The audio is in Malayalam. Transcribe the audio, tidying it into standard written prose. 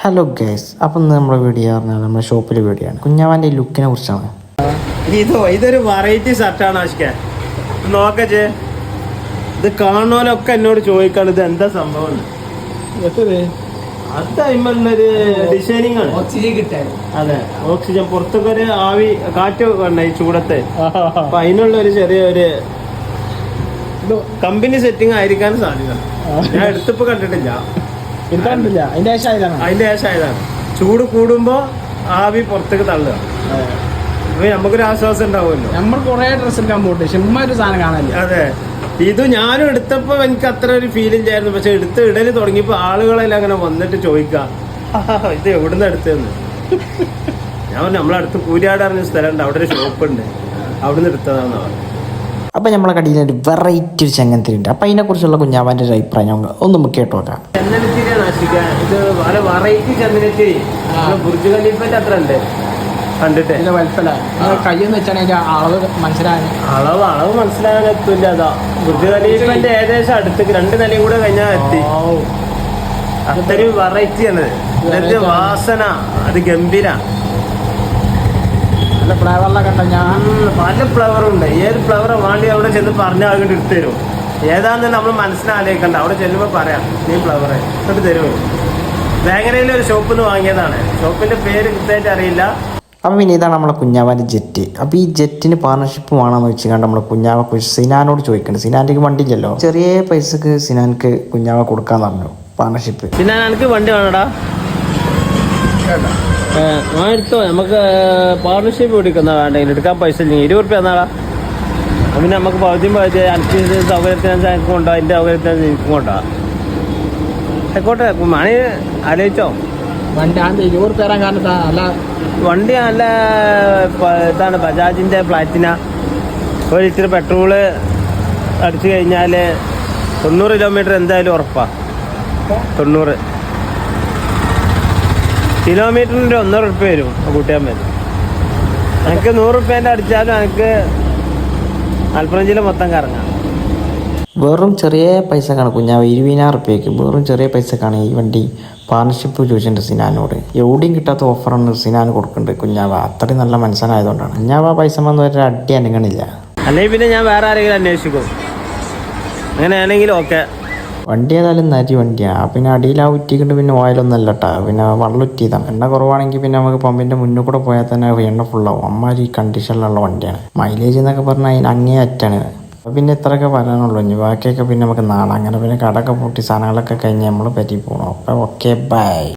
ഹലോ ഗൈസ്, അപ്പം നമ്മുടെ വീഡിയോ പറഞ്ഞാൽ നമ്മുടെ ഷോപ്പിലെ വീഡിയോ ആണ്. കുഞ്ഞാവാൻ്റെ ലുക്കിനെ കുറിച്ചാണ്. ഇതൊരു വെറൈറ്റി ഷർട്ടാണ് ആശിക്ക. നോക്കച്ചേ, ഇത് കാണുന്നവരൊക്കെ എന്നോട് ചോദിക്കാണ് ഇത് എന്താ സംഭവം. അത് അതിമൊരു ഡിസൈനിങ് ആണ്. അതെ, ഓക്സിജൻ പുറത്തൊക്കെ ഒരു ആവി കാറ്റ് വേണ്ട ഈ ചൂടത്തെ. അപ്പൊ അതിനുള്ള ഒരു ചെറിയൊരു കമ്പനി സെറ്റിംഗ് ആയിരിക്കാൻ സാധ്യത. ഞാൻ എടുത്തിപ്പോ കണ്ടിട്ടില്ല. അതിന്റെ ശേഷമായതാണ്. ചൂട് കൂടുമ്പോ ആവി പുറത്തേക്ക് തള്ളുക. അപ്പൊ നമുക്കൊരു ആശ്വാസം ഉണ്ടാവുമല്ലോ. നമ്മൾ കുറെ ഡ്രസ് എടുക്കാൻ പോട്ടെ, ഒരു സാധനം കാണാനില്ല. അതെ, ഇത് ഞാനും എടുത്തപ്പോ എനിക്ക് അത്ര ഒരു ഫീലിംഗ് ആയിരുന്നു. പക്ഷെ എടുത്ത് ഇടല് തുടങ്ങിയപ്പോ ആളുകളെല്ലാം അങ്ങനെ വന്നിട്ട് ചോദിക്കാം ഇത് എവിടുന്ന് എടുത്തതെന്ന്. ഞാൻ നമ്മളടുത്ത് കൂരിയാട് പറഞ്ഞ സ്ഥലമുണ്ട്, അവിടെ ഒരു ഷോപ്പ് ഉണ്ട്, അവിടുന്ന് എടുത്തതാന്ന് പറഞ്ഞു. അപ്പം നമ്മളെ കടയിൽ ഒരു വെറൈറ്റി ഒരു ചങ്ങനത്തിരി ഉണ്ട്. അപ്പം അതിനെക്കുറിച്ചുള്ള കുഞ്ഞാവാൻ്റെ ഒരു അഭിപ്രായം ഒന്ന് നമുക്ക് കേട്ടോ നോക്കാം. ചന്ദനത്തിരിയാണ് ആശിക്കാൻ. ഇത് പല വെറൈറ്റി ചന്ദനത്തിരി. ബുർജ് ഖലീഫന്റെ അത്ര ഉണ്ട് കണ്ടിട്ട്. കയ്യെന്ന് വെച്ചാൽ അളവ് മനസ്സിലാകാൻ എത്തില്ല. അതാ ബുർജ് ഖലീഫന്റെ ഏകദേശം അടുത്തേക്ക് 2 നിലയും കൂടെ കഴിഞ്ഞാൽ എത്തി. അത്രയും വെറൈറ്റി ആണ്. ഇതിന്റെ വാസന അത് ഗംഭീര. ഫ്ലേവറിലൊക്കെ പല ഫ്ലവറുണ്ട്. ഏത് ഫ്ലവർ വേണ്ടി അവിടെ ചെന്ന് പറഞ്ഞാൽ അങ്ങോട്ട് എടുത്തു തരും. ഏതാന്ന് നമ്മൾ മനസ്സിലാലേക്കണ്ട, അവിടെ ചെല്ലുമ്പോൾ പറയാം ഈ ഫ്ലവർ എന്നിട്ട് തരുമോ. വേങ്ങരയിലെ ഒരു ഷോപ്പിൽ നിന്ന് വാങ്ങിയതാണ്. ഷോപ്പിന്റെ പേര് കൃത്യമായിട്ട് അറിയില്ല. അപ്പം പിന്നെ ഇതാണ് നമ്മളെ കുഞ്ഞാവാൻ്റെ ജെറ്റ്. അപ്പോൾ ഈ ജെറ്റിന് പാർട്ണർഷിപ്പ് വേണമെന്ന് വെച്ച് കണ്ട് നമ്മളെ കുഞ്ഞാവ സിനാനോട് ചോദിക്കുന്നുണ്ട്. സിനാൻ്റെ വണ്ടിയില്ലല്ലോ, ചെറിയ പൈസക്ക് സിനാൻക്ക് കുഞ്ഞാവ കൊടുക്കാന്ന് പറഞ്ഞു പാർട്ണർഷിപ്പ്. സിനാൻ എനിക്ക് വണ്ടി വേണടാ, എടുത്തോ. നമുക്ക് പാർട്ണർഷിപ്പ് എടുക്കുന്ന വേണ്ടെങ്കിൽ എടുക്കാൻ പൈസ ഇല്ലെങ്കിൽ 20 റുപ്യ എന്നാടാ. പിന്നെ നമുക്ക് പകുതിയും എനിക്ക് സൗകര്യത്തിനനുസരിച്ച് എനിക്ക് കൊണ്ടോ, അതിൻ്റെ സൗകര്യത്തിനനുസരിച്ച് എനിക്കും കൊണ്ടോ. ആയിക്കോട്ടെ, മണി ആലോചിച്ചോ. വണ്ടി നല്ല ഇതാണ്, ബജാജിൻ്റെ പ്ലാറ്റിന. 1 ലിറ്റർ പെട്രോള് അടിച്ചു കഴിഞ്ഞാൽ 90 കിലോമീറ്റർ എന്തായാലും ഉറപ്പാണ്. 90 കിലോമീറ്ററിൻ്റെ 1.5 റുപ്യ വരും കൂട്ടിയാൽ മതി. എനിക്ക് 100 റുപ്യേൻ്റെ അടിച്ചാലും എനിക്ക് മലപ്പുറം ജില്ല മൊത്തം കറങ്ങാം. വെറും ചെറിയ പൈസക്കാണ് കുഞ്ഞാവ് 20,000 റുപ്യക്ക് വെറും ചെറിയ പൈസക്കാണ് ഈ വണ്ടി പാർട്ണർഷിപ്പ് ചോദിച്ചിട്ടുണ്ട് സിനാനോട്. എവിടെയും കിട്ടാത്ത ഓഫറാണ് സിനാൻ കൊടുക്കുന്നുണ്ട് കുഞ്ഞാവ. അത്രയും നല്ല മനസ്സിലായതുകൊണ്ടാണ് കുഞ്ഞാവ പൈസ വന്ന് ഒരു അടി അനങ്ങണില്ല. അല്ലെങ്കിൽ പിന്നെ ഞാൻ വേറെ ആരെങ്കിലും അന്വേഷിക്കും. അങ്ങനെയാണെങ്കിലും ഓക്കെ. വണ്ടി ഏതായാലും നരി വണ്ടിയാണ്. പിന്നെ അടിയിലാ ഉറ്റിക്കിട്ട് പിന്നെ ഓയിലൊന്നും അല്ല കേട്ടോ, പിന്നെ വെള്ളം ഉറ്റിയതാണ്. എണ്ണ കുറവാണെങ്കിൽ പിന്നെ നമുക്ക് പമ്പിൻ്റെ മുന്നിൽ കൂടെ പോയാൽ തന്നെ എണ്ണ ഫുള്ളാവും. അമ്മാതിരി കണ്ടീഷനിലുള്ള വണ്ടിയാണ്. മൈലേജ് എന്നൊക്കെ പറഞ്ഞാൽ അതിന് അങ്ങേ അറ്റാണ്. അപ്പോൾ പിന്നെ ഇത്രയൊക്കെ പറയാനുള്ളൂ. ഇനി ബാക്കിയൊക്കെ പിന്നെ നമുക്ക് നാളെ അങ്ങനെ പിന്നെ കടയൊക്കെ പൂട്ടി സാധനങ്ങളൊക്കെ കഴിഞ്ഞ് നമ്മൾ പറ്റി പോകണം. അപ്പോൾ ഓക്കെ, ബൈ.